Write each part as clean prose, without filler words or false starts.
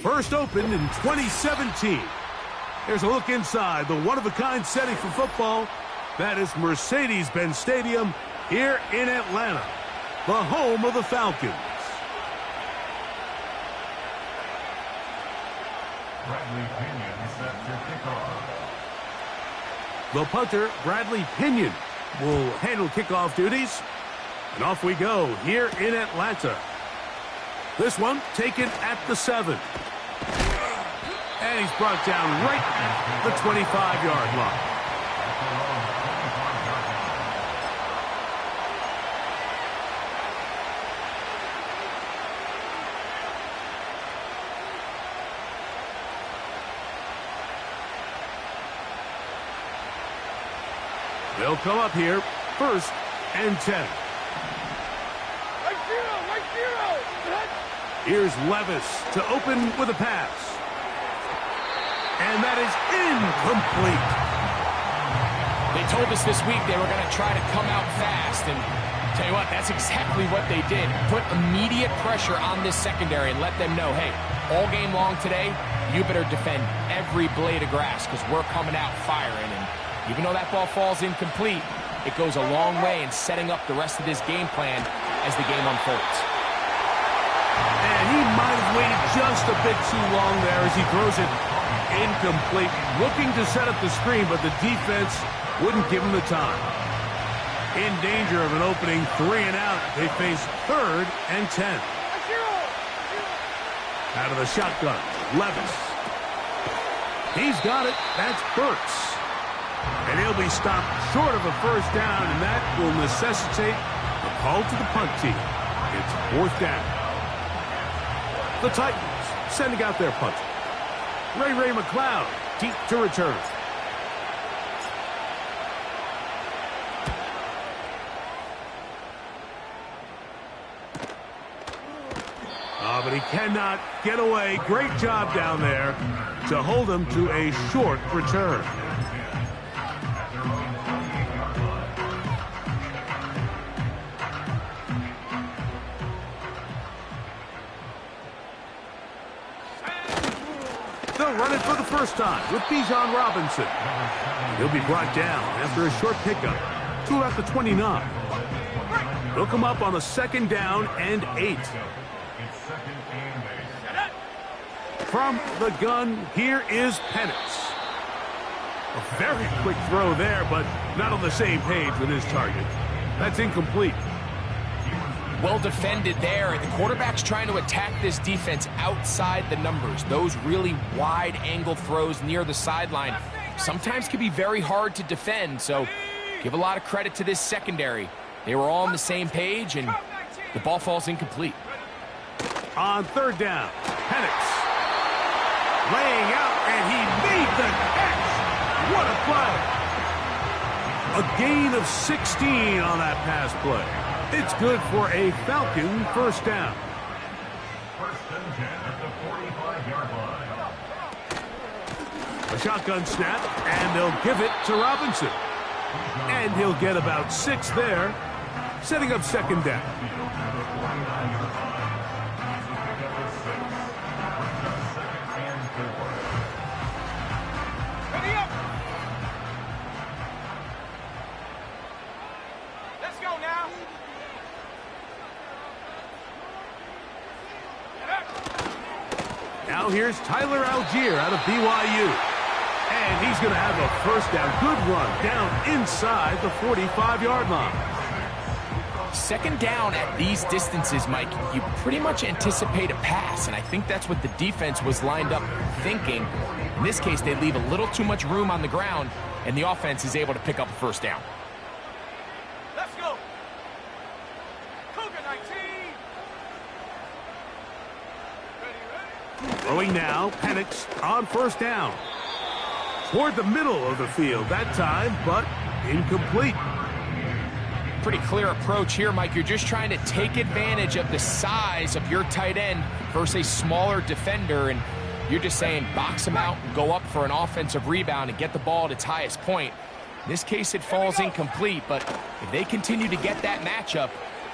First opened in 2017. Here's a look inside the one-of-a-kind setting for football. That is Mercedes-Benz Stadium here in Atlanta, the home of the Falcons. Bradley Pinion set to kick off. The punter, Bradley Pinion, will handle kickoff duties. And off we go here in Atlanta. This one taken at the 7. And he's brought down right at the 25-yard line. They'll come up here, 1st and 10. Here's Levis to open with a pass. And that is incomplete. They told us this week they were going to try to come out fast. And tell you what, that's exactly what they did. Put immediate pressure on this secondary and let them know, hey, all game long today, you better defend every blade of grass because we're coming out firing. And even though that ball falls incomplete, it goes a long way in setting up the rest of this game plan as the game unfolds. And he might have waited just a bit too long there as he throws it incomplete. Looking to set up the screen, but the defense wouldn't give him the time. In danger of an opening 3 and out, they face 3rd and 10. Out of the shotgun, Levis. He's got it. That's Burks. And he'll be stopped short of a first down, and that will necessitate a call to the punt team. It's 4th down. The Titans sending out their punter. Ray McLeod deep to return. But he cannot get away. Great job down there to hold him to a short return. They'll run it for the first time with Bijan Robinson. He'll be brought down after a short pickup to about the 29. They'll come up on a 2nd down and 8. From the gun, here is Penix. A very quick throw there, but not on the same page with his target. That's incomplete. Well defended there. The quarterback's trying to attack this defense outside the numbers. Those really wide angle throws near the sideline sometimes can be very hard to defend, so give a lot of credit to this secondary. They were all on the same page, and the ball falls incomplete. On 3rd down, Penix laying out, and he made the catch. What a play. A gain of 16 on that pass play. It's good for a Falcon first down. 1st and 10 at the 45-yard line. A shotgun snap, and they'll give it to Robinson. And he'll get about 6 there, setting up 2nd down. Now here's Tyler Algier out of BYU. And he's going to have a first down. Good run down inside the 45-yard line. 2nd down at these distances, Mike, you pretty much anticipate a pass, and I think that's what the defense was lined up thinking. In this case, they leave a little too much room on the ground, and the offense is able to pick up a first down. Let's go. Cougar 19. Throwing now, Penix on 1st down. Toward the middle of the field that time, but incomplete. Pretty clear approach here, Mike. You're just trying to take advantage of the size of your tight end versus a smaller defender, and you're just saying box him out and go up for an offensive rebound and get the ball at its highest point. In this case, it falls incomplete, but if they continue to get that matchup,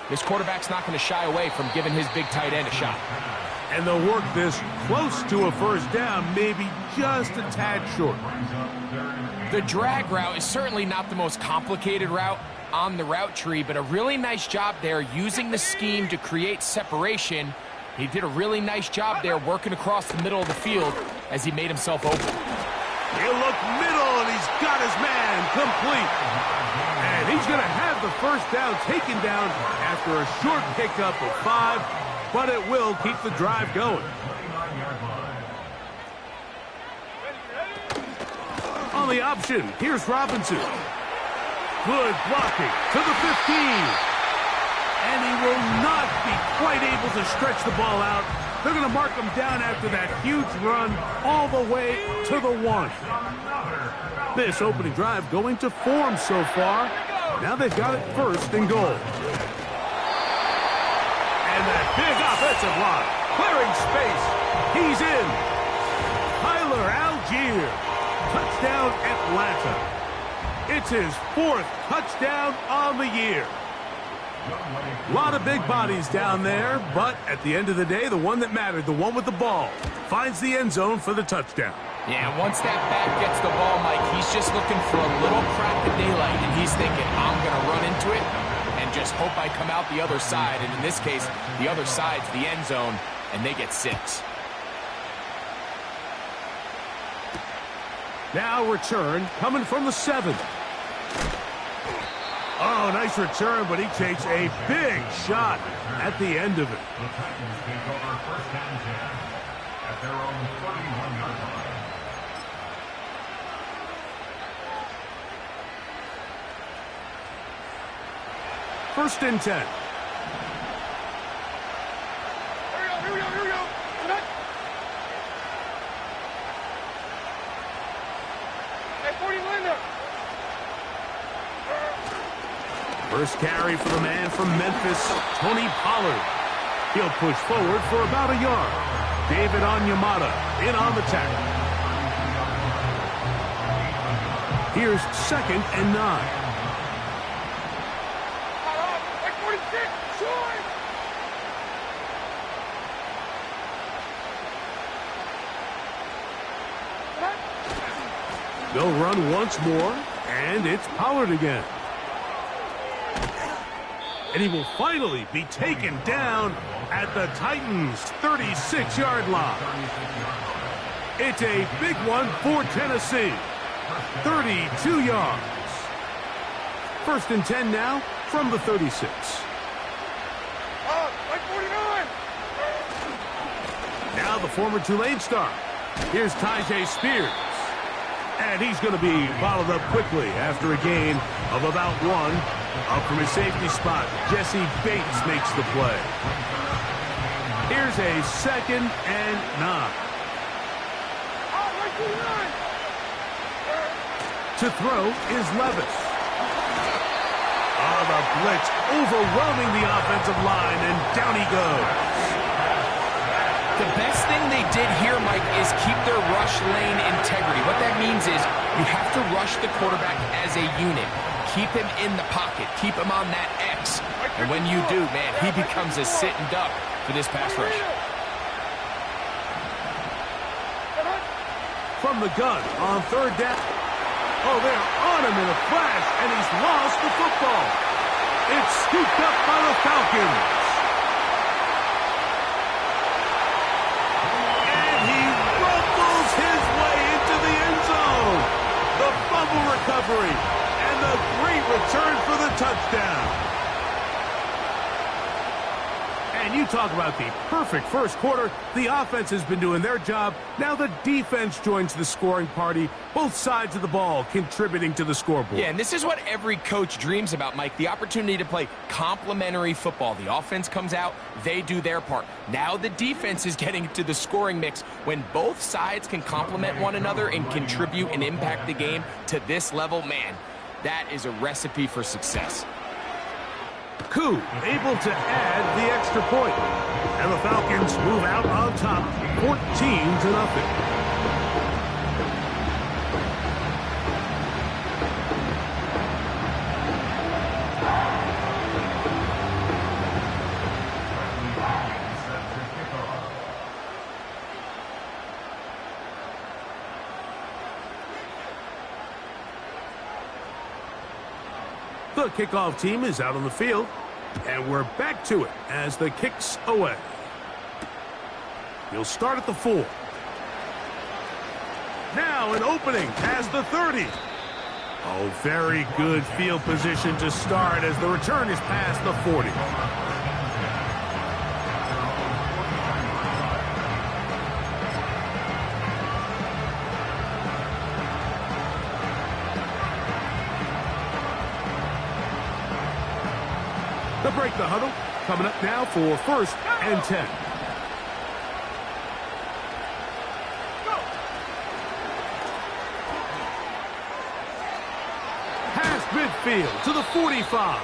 this quarterback's not going to shy away from giving his big tight end a shot. And they'll work this close to a first down, maybe just a tad short. The drag route is certainly not the most complicated route on the route tree, but a really nice job there using the scheme to create separation. He did a really nice job there working across the middle of the field as he made himself open. He'll look middle, and he's got his man complete. And he's going to have the first down taken down after a short pickup of 5, but it will keep the drive going. On the option, here's Robinson. Good blocking to the 15. And he will not be quite able to stretch the ball out. They're going to mark him down after that huge run all the way to the 1. This opening drive going to form so far. Now they've got it first and goal. And that big offensive line, clearing space. He's in. Tyler Algier. Touchdown Atlanta. It's his 4th touchdown on the year. A lot of big bodies down there, but at the end of the day, the one that mattered, the one with the ball, finds the end zone for the touchdown. Yeah, once that back gets the ball, Mike, he's just looking for a little crack of daylight, and he's thinking, I'm going to run into it and just hope I come out the other side. And in this case, the other side's the end zone, and they get 6. Now return coming from the 7. Oh, nice return, but he takes a big shot at the end of it. The Titans take over first and 10 at their own 31-yard line. First and 10. Here we go. Tonight. Hey, 40 Linda. First carry for the man from Memphis, Tony Pollard. He'll push forward for about a yard. David Onyemata in on the tackle. Here's 2nd and 9. Like 46. Short. They'll run once more, and it's Pollard again. And he will finally be taken down at the Titans' 36-yard line. It's a big one for Tennessee. 32 yards. First and 10 now from the 36. Like 49. Now the former Tulane star. Here's Tyjae Spears. And he's going to be followed up quickly after a gain of about 1. Up from his safety spot, Jesse Bates makes the play. Here's a 2nd and 9. To throw is Levis. Oh, the blitz overwhelming the offensive line, and down he goes. The best thing they did here, Mike, is keep their rush lane integrity. What that means is you have to rush the quarterback as a unit. Keep him in the pocket. Keep him on that X. And when you do, man, he becomes a sitting duck for this pass rush. From the gun on 3rd down. Oh, they're on him in a flash, and he's lost the football. It's scooped up by the Falcons. And he rumbles his way into the end zone. The fumble recovery. And the great return for the touchdown. And you talk about the perfect first quarter. The offense has been doing their job. Now the defense joins the scoring party. Both sides of the ball contributing to the scoreboard. Yeah, and this is what every coach dreams about, Mike. The opportunity to play complementary football. The offense comes out, they do their part. Now the defense is getting to the scoring mix. When both sides can complement one another and contribute and impact the game to this level, man, that is a recipe for success. Koo able to add the extra point. And the Falcons move out on top 14-0. The kickoff team is out on the field, and we're back to it as the kick's away. He'll start at the 4. Now an opening past the 30. Oh, very good field position to start as the return is past the 40. To break the huddle, coming up now for 1st and 10. Past midfield to the 45.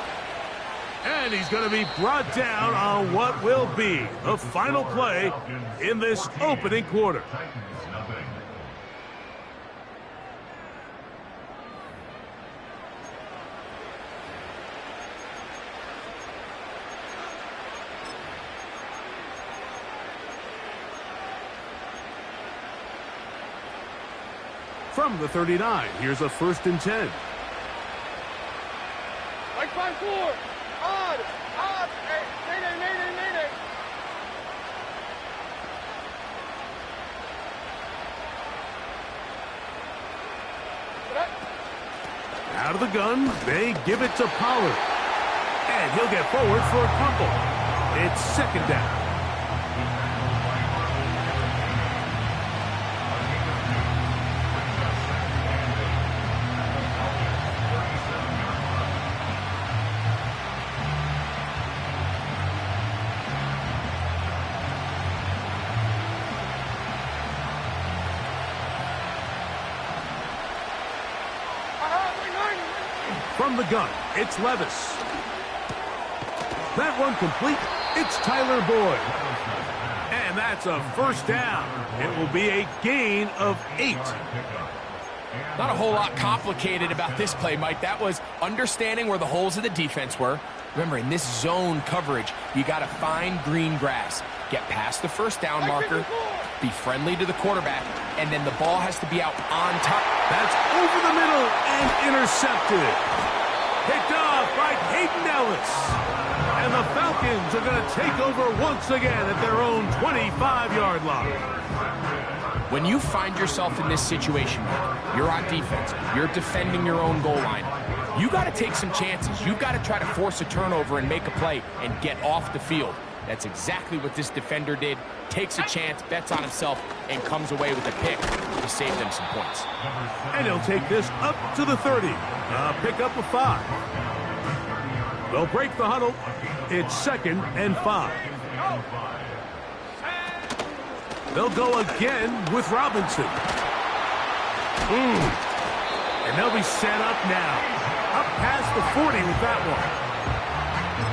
And he's going to be brought down on what will be the final play in this opening quarter. From the 39, here's a 1st and 10. Like 5-4. Odd. Hey, nay. Out of the gun, they give it to Pollard. And he'll get forward for a couple. It's 2nd down. From the gun, it's Levis. That one complete. It's Tyler Boyd. And that's a 1st down. It will be a gain of 8. Not a whole lot complicated about this play, Mike. That was understanding where the holes of the defense were. Remember, in this zone coverage, you got to find green grass. Get past the 1st down marker, be friendly to the quarterback, and then the ball has to be out on top. That's over the middle and intercepted. Picked off by Hayden Ellis. And the Falcons are going to take over once again at their own 25-yard line. When you find yourself in this situation, you're on defense, you're defending your own goal line, you got to take some chances. You've got to try to force a turnover and make a play and get off the field. That's exactly what this defender did. Takes a chance, bets on himself, and comes away with a pick to save them some points. And he'll take this up to the 30. Pick up a 5. They'll break the huddle. It's 2nd and 5. They'll go again with Robinson. And they'll be set up now. Up past the 40 with that one.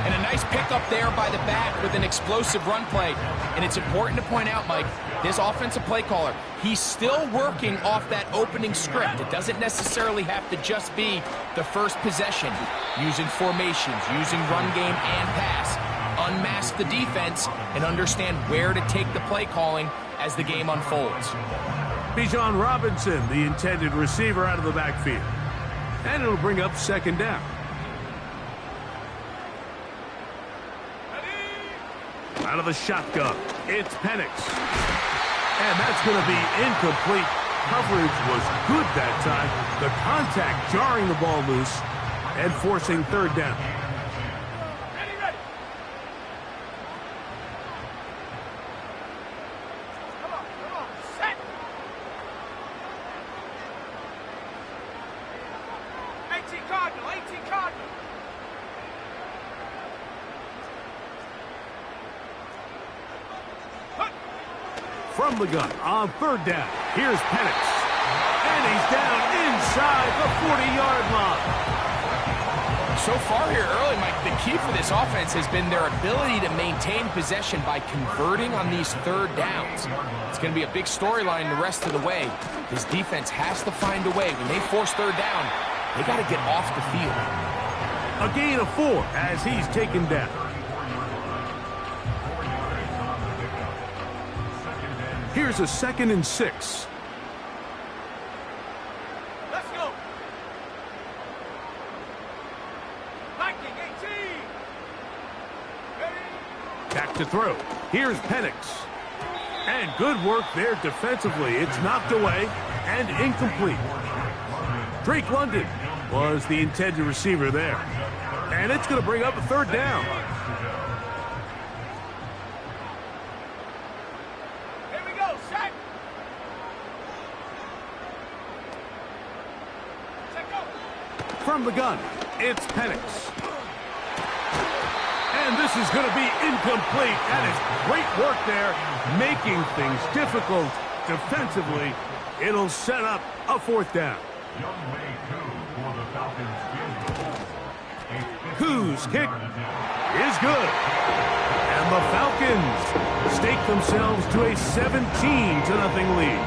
And a nice pickup there by the back with an explosive run play. And it's important to point out, Mike, this offensive play caller, he's still working off that opening script. It doesn't necessarily have to just be the first possession. Using formations, using run game and pass. Unmask the defense and understand where to take the play calling as the game unfolds. Bijan Robinson, the intended receiver, out of the backfield. And it'll bring up 2nd down. Out of the shotgun, it's Penix. And that's going to be incomplete. Coverage was good that time. The contact jarring the ball loose and forcing 3rd down. Ready. Come on. Set. 18 Cardinal. From the gun on 3rd down, here's Penix. And he's down inside the 40-yard line. So far here early, Mike, the key for this offense has been their ability to maintain possession by converting on these 3rd downs. It's going to be a big storyline the rest of the way. This defense has to find a way. When they force 3rd down, they got to get off the field. A gain of 4 as he's taken down. Here's a 2nd and 6. Let's go. Back to throw. Here's Penix. And good work there defensively. It's knocked away and incomplete. Drake London was the intended receiver there. And it's going to bring up a third down. Here we go, set. Set, go. From the gun, it's Penix. And this is going to be incomplete. That is great work there, making things difficult defensively. It'll set up a fourth down. Koo's kick is good. And the Falcons stake themselves to a 17-0 lead.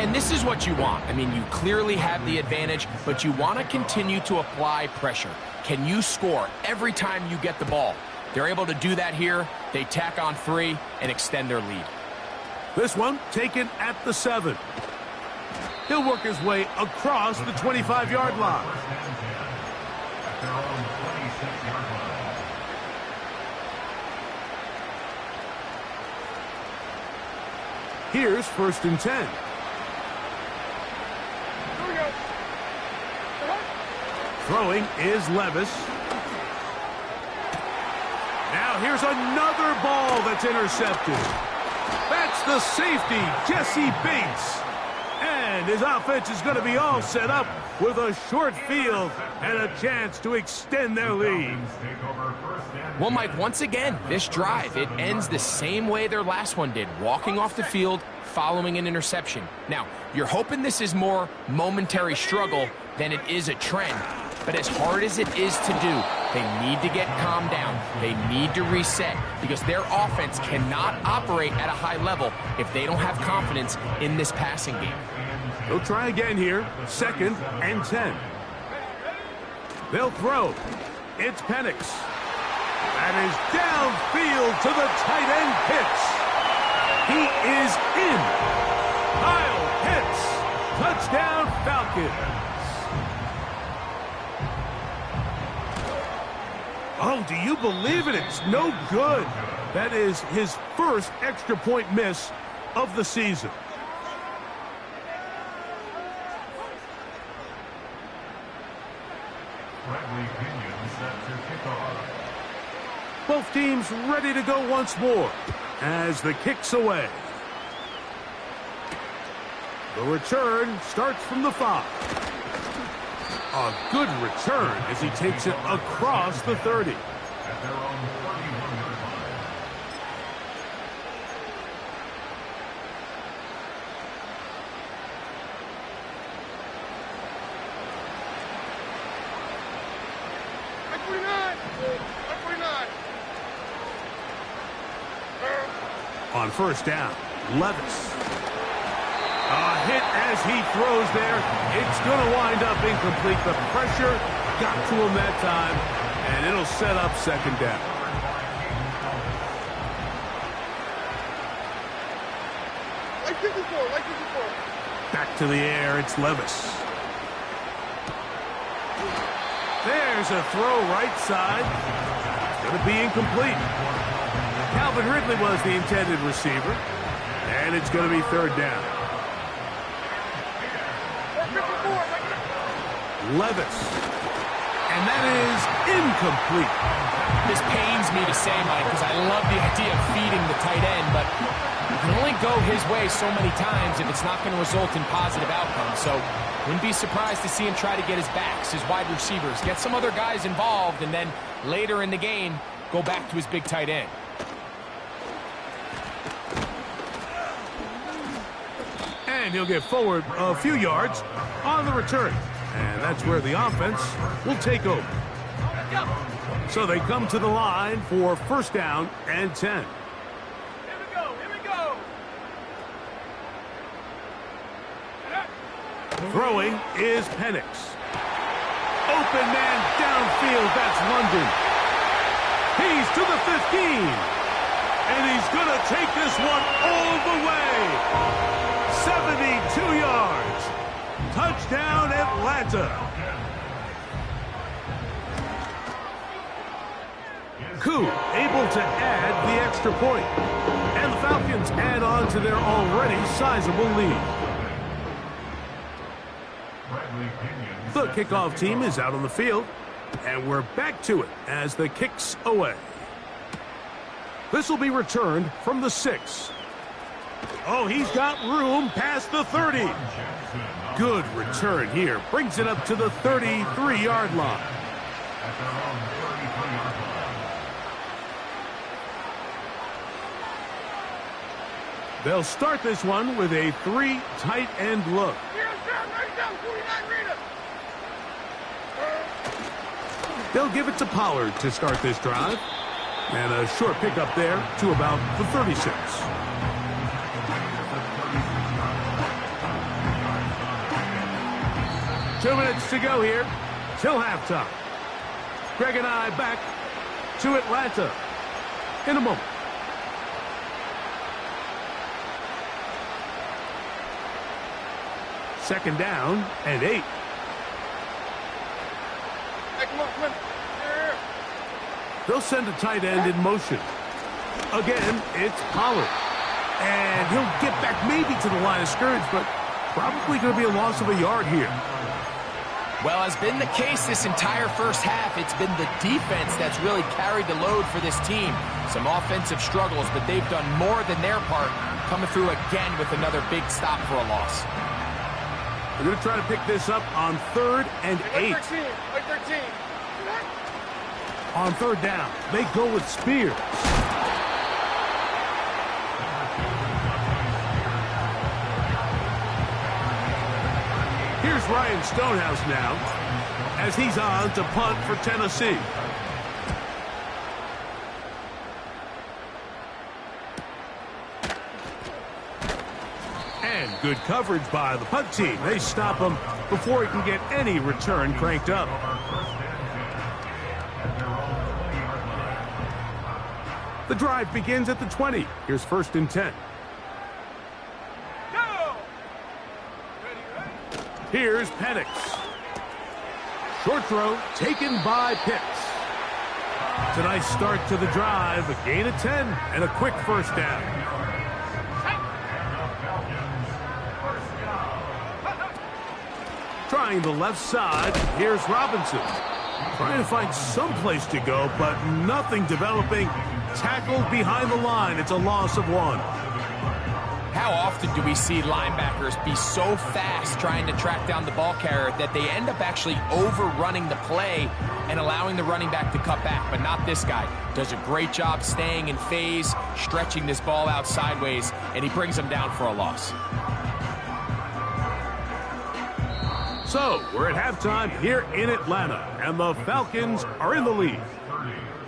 And this is what you want. I mean, you clearly have the advantage, but you want to continue to apply pressure. Can you score every time you get the ball? They're able to do that here. They tack on 3 and extend their lead. This one taken at the 7. He'll work his way across the 25-yard line. Here's 1st and 10. Here we go. Throwing is Levis. Now here's another ball that's intercepted. That's the safety, Jesse Bates. And his offense is going to be all set up with a short field and a chance to extend their lead. Well, Mike, once again, this drive, it ends the same way their last one did, walking off the field following an interception. Now, you're hoping this is more momentary struggle than it is a trend. But as hard as it is to do, they need to get calmed down. They need to reset because their offense cannot operate at a high level if they don't have confidence in this passing game. They'll try again here. 2nd and 10. They'll throw. It's Penix. That is downfield to the tight end Pitts. He is in. Kyle Pitts. Touchdown Falcons. Oh, do you believe it? It's no good. That is his first extra point miss of the season. Both teams ready to go once more as the kick's away. The return starts from the 5. A good return as he takes it across the 30. At their own 31-yard line. On 1st down, Levis. A hit as he throws there. It's going to wind up incomplete. The pressure got to him that time, and it'll set up 2nd down. Like 54. Back to the air, it's Levis. There's a throw right side. It's going to be incomplete. Calvin Ridley was the intended receiver, and it's going to be 3rd down. Levis. And that is incomplete. This pains me to say, Mike, because I love the idea of feeding the tight end, but you can only go his way so many times if it's not going to result in positive outcomes. So wouldn't be surprised to see him try to get his backs, his wide receivers, get some other guys involved, and then later in the game, go back to his big tight end. And he'll get forward a few yards on the return. And that's where the offense will take over. So they come to the line for 1st down and 10. Here we go. Throwing is Penix. Open man downfield, that's London. He's to the 15. And he's going to take this one all the way. 72 yards. Touchdown, Atlanta. Coup able to add the extra point. And the Falcons add on to their already sizable lead. The kickoff team is out on the field, and we're back to it as the kick's away. This will be returned from the 6. Oh, he's got room past the 30. Good return here. Brings it up to the 33-yard line. They'll start this one with a 3 tight end look. They'll give it to Pollard to start this drive. And a short pickup there to about the 36. Two minutes to go here till halftime. Greg and I back to Atlanta in a moment. Second down and 8. Hey, come on. Here. They'll send a tight end in motion. Again, it's Pollard. And he'll get back maybe to the line of scrimmage, but probably going to be a loss of a yard here. Well, as been the case this entire first half, it's been the defense that's really carried the load for this team. Some offensive struggles, but they've done more than their part, coming through again with another big stop for a loss. They're going to try to pick this up on 3rd and 8. Like 13. On 3rd down, they go with Spears. Here's Ryan Stonehouse now as he's on to punt for Tennessee. And good coverage by the punt team. They stop him before he can get any return cranked up. The drive begins at the 20. Here's 1st and 10. Go! Here's Penix. Short throw taken by Pitts. It's a nice start to the drive. A gain of 10 and a quick 1st down. Trying the left side. Here's Robinson. Trying to find some place to go, but nothing developing. Tackled behind the line. It's a loss of 1. How often do we see linebackers be so fast trying to track down the ball carrier that they end up actually overrunning the play and allowing the running back to cut back? But not this guy. Does a great job staying in phase, stretching this ball out sideways, and he brings them down for a loss. So, we're at halftime here in Atlanta, and the Falcons are in the lead.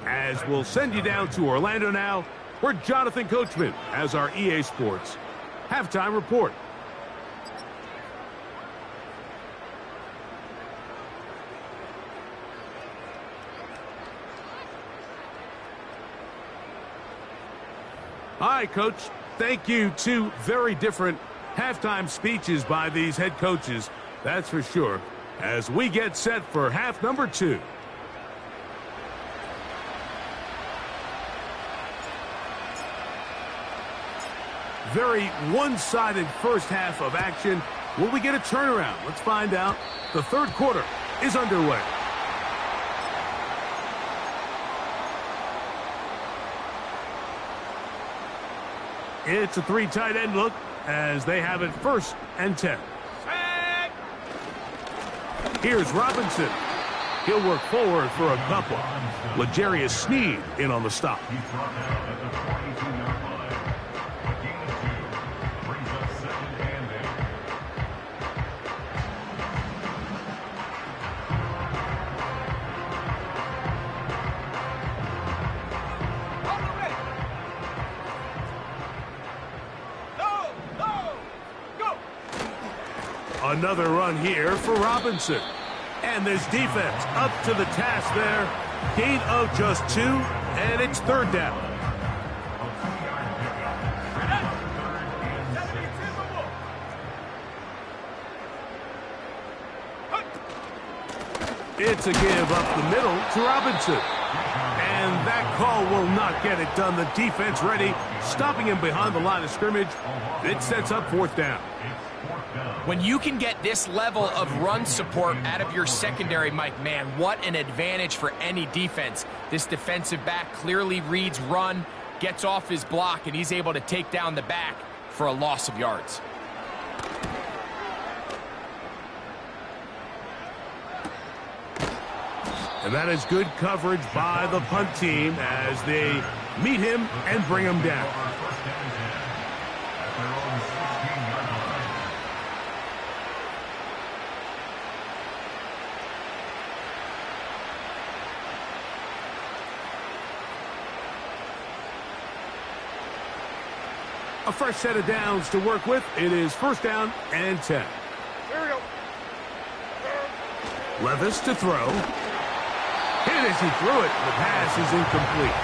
As we'll send you down to Orlando now, where Jonathan Coachman has our EA Sports halftime report. Hi, Coach. Thank you. 2 very different halftime speeches by these head coaches, that's for sure, as we get set for half number 2. Very one-sided first half of action. Will we get a turnaround? Let's find out. The 3rd quarter is underway. It's a 3 tight end look as they have it 1st and 10. Here's Robinson. He'll work forward for a couple. L'Jarius Sneed in on the stop. Another run here for Robinson. And this defense up to the task there. Gain of just 2, and it's 3rd down. It's a give up the middle to Robinson. And And that call will not get it done. The defense ready, stopping him behind the line of scrimmage. It sets up 4th down. When you can get this level of run support out of your secondary, Mike, man, what an advantage for any defense. This defensive back clearly reads run, gets off his block, and he's able to take down the back for a loss of yards. And that is good coverage by the punt team as they meet him and bring him down. A fresh set of downs to work with. It is 1st down and 10. Here we go. Levis to throw. Hit as he threw it. The pass is incomplete.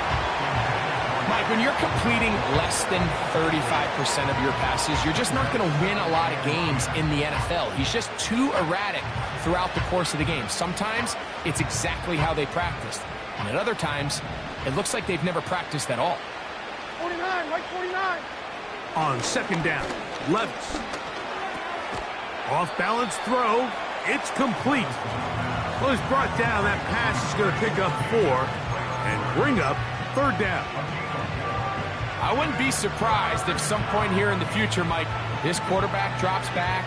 Mike, when you're completing less than 35% of your passes, you're just not going to win a lot of games in the NFL. He's just too erratic throughout the course of the game. Sometimes it's exactly how they practiced. And at other times, it looks like they've never practiced at all. 49, Mike 49. On 2nd down, Levis. Off-balance throw. It's complete. Well, he's brought down. That pass is going to pick up 4 and bring up 3rd down. I wouldn't be surprised if some point here in the future, Mike, this quarterback drops back.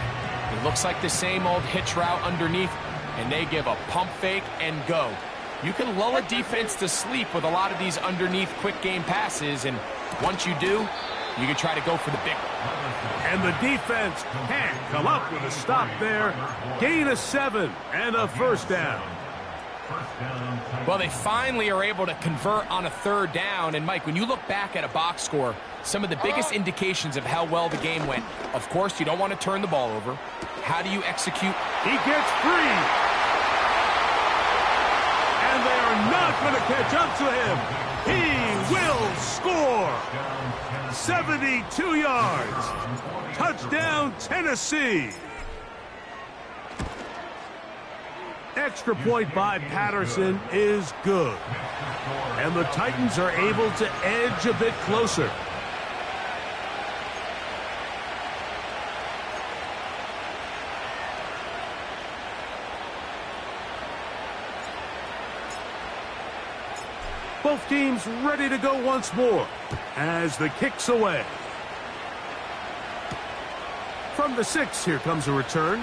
It looks like the same old hitch route underneath, and they give a pump fake and go. You can lull a defense to sleep with a lot of these underneath quick game passes, and once you do, you can try to go for the big one. And the defense can't come up with a stop there. Gain of 7 and a 1st down. Well, they finally are able to convert on a 3rd down. And, Mike, when you look back at a box score, some of the biggest indications of how well the game went, of course, you don't want to turn the ball over. How do you execute? He gets free. And they are not going to catch up to him. He will score. 72 yards. Touchdown, Tennessee. Extra point by Patterson is good. And the Titans are able to edge a bit closer. Both teams ready to go once more as the kick's away. From the 6, here comes a return.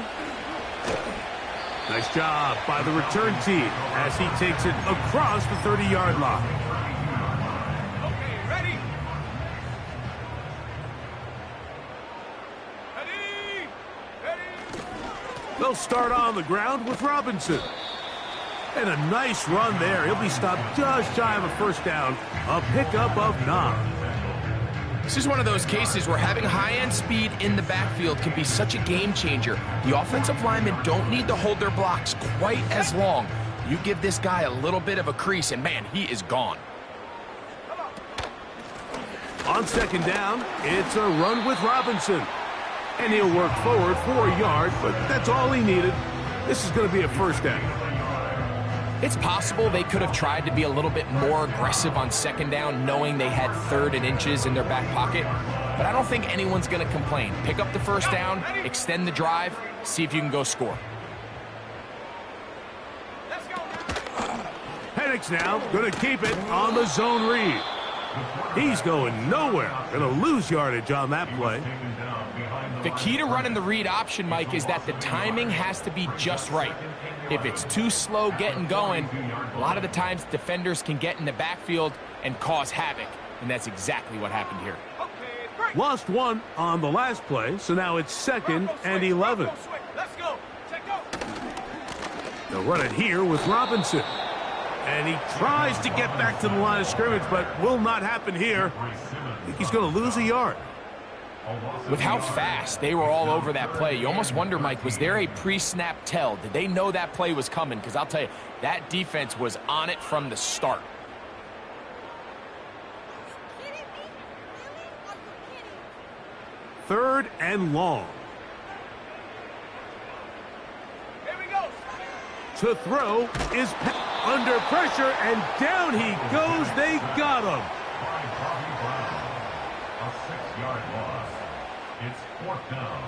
Nice job by the return team as he takes it across the 30-yard line. Okay, ready? Ready? Ready? They'll start on the ground with Robinson. And a nice run there. He'll be stopped just shy of a 1st down. A pickup of 9. This is one of those cases where having high-end speed in the backfield can be such a game changer. The offensive linemen don't need to hold their blocks quite as long. You give this guy a little bit of a crease, and, man, he is gone. On 2nd down, it's a run with Robinson. And he'll work forward for a yard, but that's all he needed. This is going to be a 1st down. It's possible they could have tried to be a little bit more aggressive on 2nd down, knowing they had 3rd and inches in their back pocket. But I don't think anyone's going to complain. Pick up the 1st down, extend the drive, see if you can go score. Let's go. Penix now going to keep it on the zone read. He's going nowhere. Going to lose yardage on that play. The key to running the read option, Mike, is that the timing has to be just right. If it's too slow getting going, a lot of the times defenders can get in the backfield and cause havoc, and that's exactly what happened here. Lost 1 on the last play, so now it's 2nd and 11. Let's go. Check go. They'll run it here with Robinson. And he tries to get back to the line of scrimmage, but will not happen here. I think he's going to lose a yard. With how fast they were all over that play, you almost wonder, Mike, was there a pre-snap tell? Did they know that play was coming? Because I'll tell you, that defense was on it from the start. Third and long. Here we go. To throw is under pressure, and down he goes. They got him. By Bobby Brown. A 6-yard loss. It's 4th down.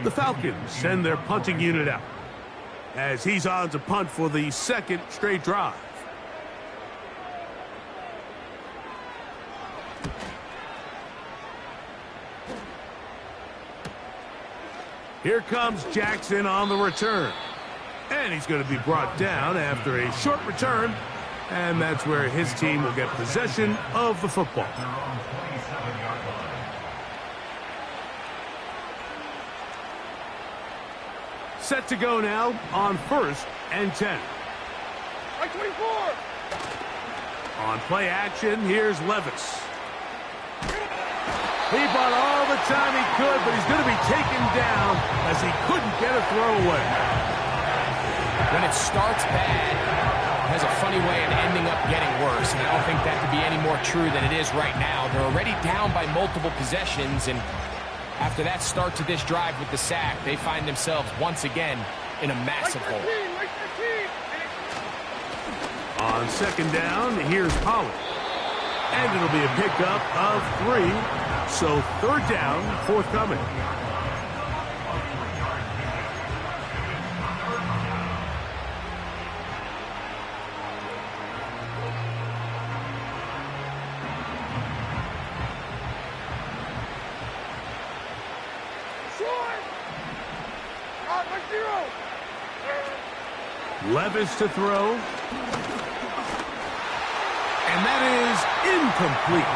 The Falcons send their punting unit out as he's on to punt for the second straight drive. Here comes Jackson on the return. And he's going to be brought down after a short return. And that's where his team will get possession of the football. Their own 27-yard line. Set to go now on 1st and 10. Like 24. On play action, here's Levis. He bought all the time he could, but he's going to be taken down as he couldn't get a throw away. When it starts bad, it has a funny way of ending up getting worse, and I don't think that to be any more true than it is right now. They're already down by multiple possessions, and after that start to this drive with the sack, they find themselves once again in a massive hole. Like 13. On 2nd down, here's Pollard. And it'll be a pickup of 3. So 3rd down, forthcoming. Short. Like 0. Levis to throw. And that is incomplete.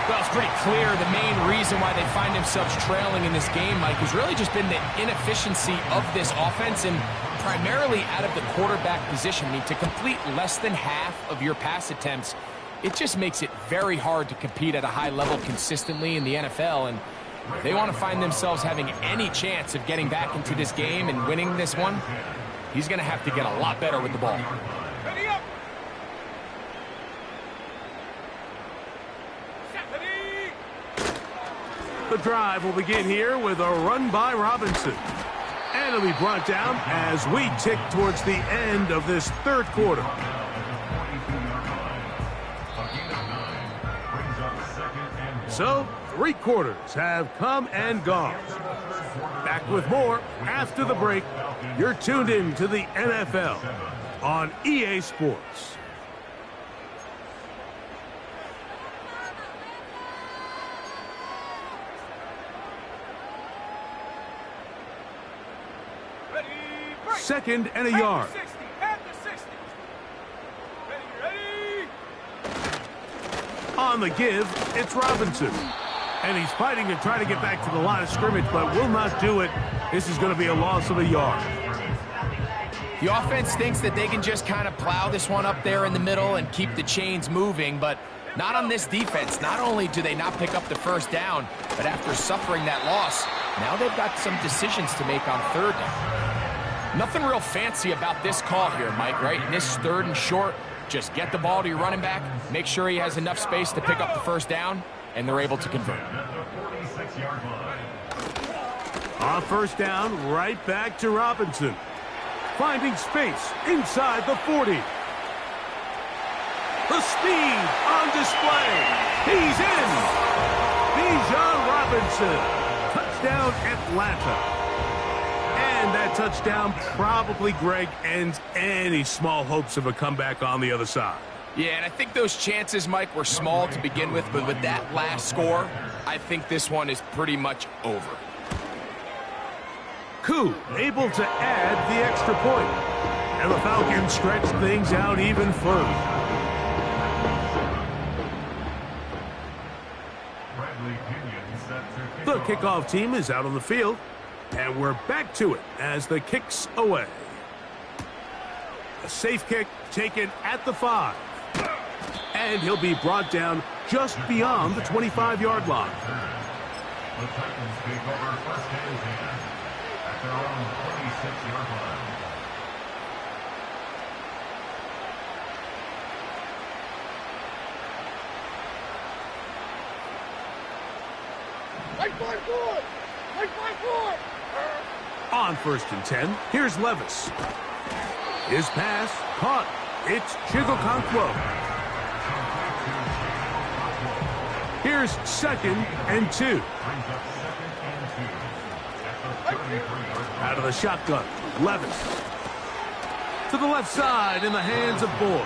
Well, it's pretty clear the main reason why they find themselves trailing in this game, Mike, has really just been the inefficiency of this offense and primarily out of the quarterback position. I mean, to complete less than half of your pass attempts, it just makes it very hard to compete at a high level consistently in the NFL. And if they want to find themselves having any chance of getting back into this game and winning this one, he's going to have to get a lot better with the ball. Ready up. The drive will begin here with a run by Robinson. And it'll be brought down as we tick towards the end of this 3rd quarter. So, 3 quarters have come and gone. Back with more after the break. You're tuned in to the NFL on EA Sports. Ready. Break. 2nd and a yard. At the 60. Ready. On the give, it's Robinson. And he's fighting to try to get back to the line of scrimmage, but will not do it. This is going to be a loss of a yard. The offense thinks that they can just kind of plow this one up there in the middle and keep the chains moving, but not on this defense. Not only do they not pick up the 1st down, but after suffering that loss, now they've got some decisions to make on 3rd down. Nothing real fancy about this call here, Mike, right? In this 3rd and short, just get the ball to your running back, make sure he has enough space to pick up the 1st down, and they're able to convert. On 1st down, right back to Robinson. Finding space inside the 40. The speed on display. He's in. Bijan Robinson. Touchdown, Atlanta. And that touchdown probably, Greg, ends any small hopes of a comeback on the other side. Yeah, and I think those chances, Mike, were small to begin with, but with that last score, I think this one is pretty much over. Koo able to add the extra point. And the Falcons stretch things out even further. The kickoff team is out on the field. And we're back to it as the kick's away. A safe kick taken at the 5. And he'll be brought down just beyond the 25-yard line. The Titans take over 1st and 10 at their own 26-yard line. Like 5-4! Like 5-4! On 1st and 10, here's Levis. His pass, caught. It's Chigokonkwo. Here's 2nd and 2. Out of the shotgun, Levis. To the left side in the hands of Boyd.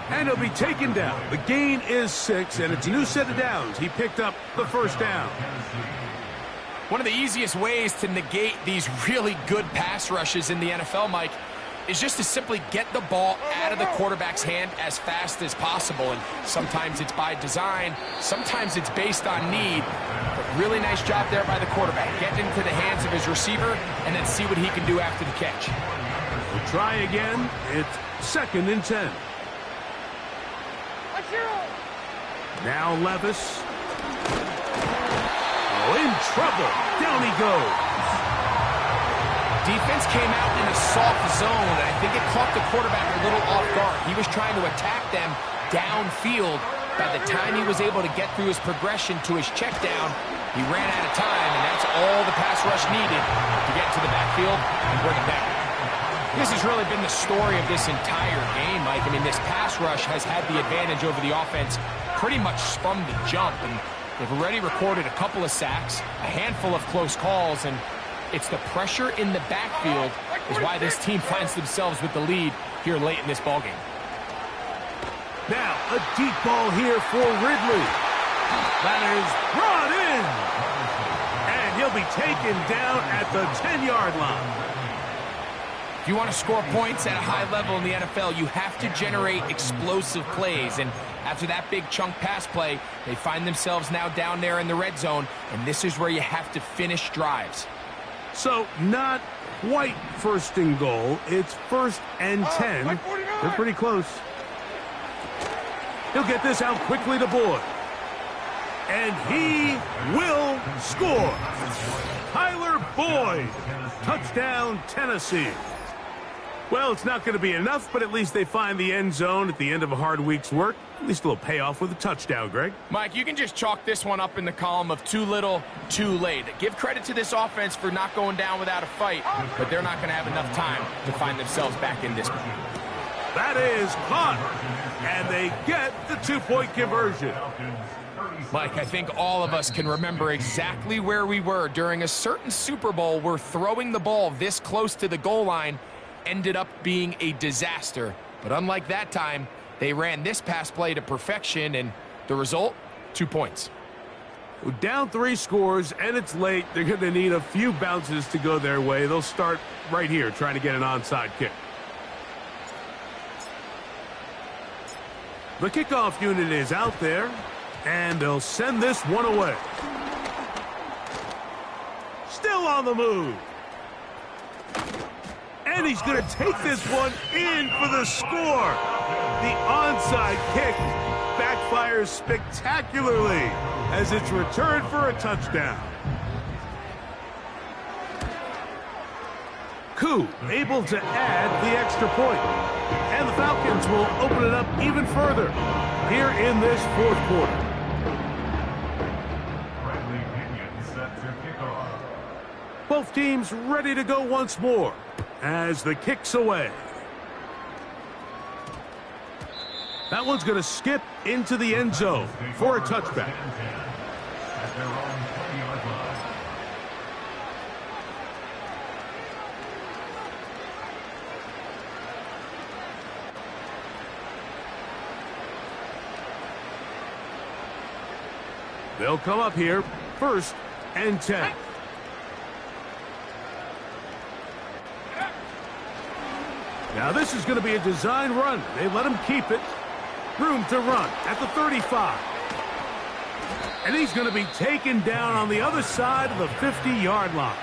And he'll be taken down. The gain is 6, and it's a new set of downs. He picked up the 1st down. One of the easiest ways to negate these really good pass rushes in the NFL, Mike, is just to simply get the ball out of the quarterback's hand as fast as possible. And sometimes it's by design, sometimes it's based on need. But really nice job there by the quarterback. Get into the hands of his receiver and then see what he can do after the catch. We'll try again. It's 2nd and 10. Now Levis. Oh, in trouble. Down he goes. Defense came out in a soft zone, and I think it caught the quarterback a little off guard. He was trying to attack them downfield. By the time he was able to get through his progression to his check down, he ran out of time, and that's all the pass rush needed to get to the backfield and bring it down. This has really been the story of this entire game, Mike. I mean, this pass rush has had the advantage over the offense pretty much from the jump, and they've already recorded a couple of sacks, a handful of close calls, and it's the pressure in the backfield is why this team finds themselves with the lead here late in this ballgame. Now, a deep ball here for Ridley. That is brought in. And he'll be taken down at the 10-yard line. If you want to score points at a high level in the NFL, you have to generate explosive plays. And after that big chunk pass play, they find themselves now down there in the red zone, and this is where you have to finish drives. So, not quite 1st and goal. It's 1st and 10. They're pretty close. He'll get this out quickly to Boyd. And he will score. Tyler Boyd. Touchdown, Tennessee. Well, it's not going to be enough, but at least they find the end zone at the end of a hard week's work. At least a little payoff with a touchdown, Greg. Mike, you can just chalk this one up in the column of too little, too late. Give credit to this offense for not going down without a fight, but they're not going to have enough time to find themselves back in this one. That is caught, and they get the 2-point conversion. Mike, I think all of us can remember exactly where we were during a certain Super Bowl where throwing the ball this close to the goal line ended up being a disaster. But unlike that time, they ran this pass play to perfection, and the result, 2 points. Down 3 scores, and it's late. They're going to need a few bounces to go their way. They'll start right here trying to get an onside kick. The kickoff unit is out there, and they'll send this one away. Still on the move. And he's going to take this one in for the score. The onside kick backfires spectacularly as it's returned for a touchdown. Koo able to add the extra point. And the Falcons will open it up even further here in this 4th quarter. Both teams ready to go once more as the kick's away. That one's going to skip into the end zone for a touchback. They'll come up here, 1st and 10. Now this is going to be a design run. They let him keep it. Room to run at the 35. And he's going to be taken down on the other side of the 50-yard line.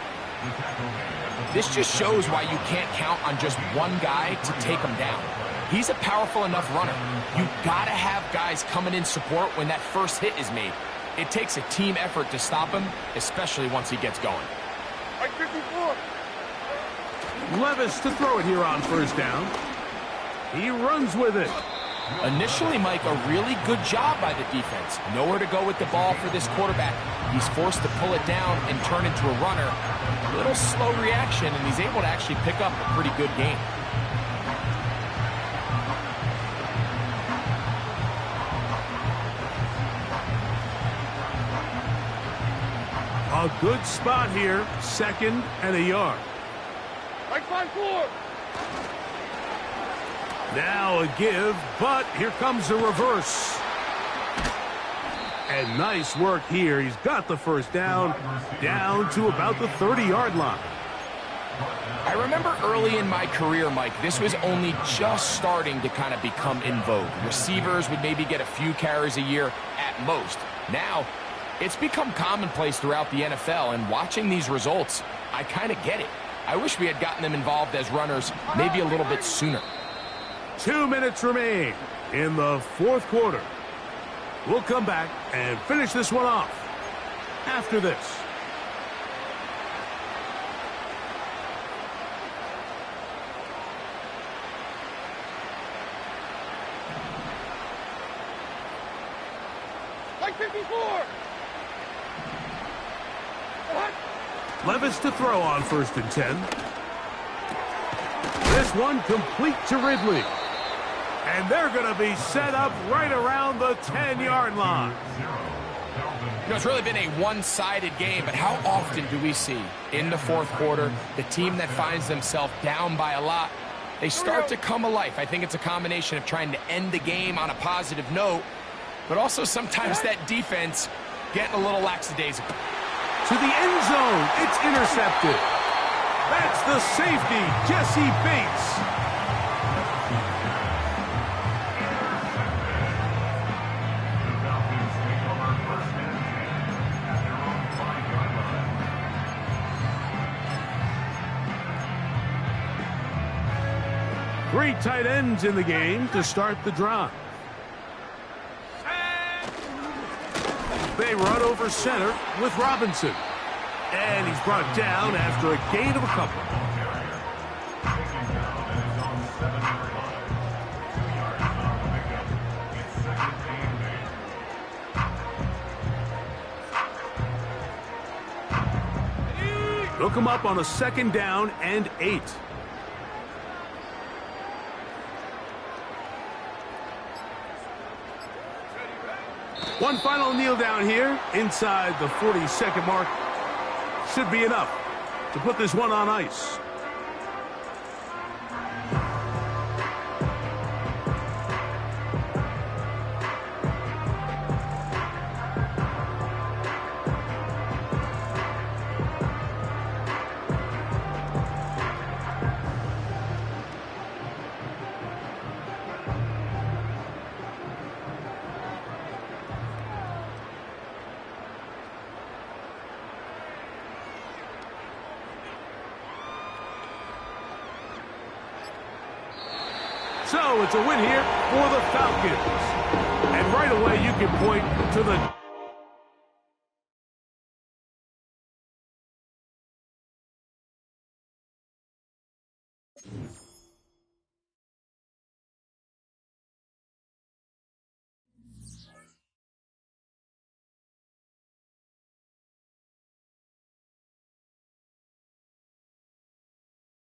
This just shows why you can't count on just one guy to take him down. He's a powerful enough runner. You've got to have guys coming in support when that first hit is made. It takes a team effort to stop him, especially once he gets going. Levis to throw it here on 1st down. He runs with it. Initially, Mike, a really good job by the defense. Nowhere to go with the ball for this quarterback. He's forced to pull it down and turn into a runner. A little slow reaction, and he's able to actually pick up a pretty good game. A good spot here, 2nd and a yard. Right 5-4. Now a give, but here comes a reverse. And nice work here. He's got the first down to about the 30-yard line. I remember early in my career, Mike, this was only just starting to kind of become in vogue. Receivers would maybe get a few carries a year at most. Now, it's become commonplace throughout the NFL, and watching these results, I kind of get it. I wish we had gotten them involved as runners maybe a little bit sooner. 2 minutes remain in the 4th quarter. We'll come back and finish this one off after this. Right 54. What? Levis to throw on 1st and 10. This one complete to Ridley. And they're going to be set up right around the 10-yard line. You know, it's really been a one-sided game, but how often do we see in the 4th quarter the team that finds themselves down by a lot, they start to come alive? I think it's a combination of trying to end the game on a positive note, but also sometimes that defense getting a little lackadaisical. To the end zone, it's intercepted. That's the safety, Jesse Bates. Three tight ends in the game to start the drive. They run over center with Robinson. And he's brought down after a gain of a couple. Look him up on a 2nd down and 8. One final kneel down here inside the 40-second mark. Should be enough to put this one on ice. So it's a win here for the Falcons. And right away you can point to the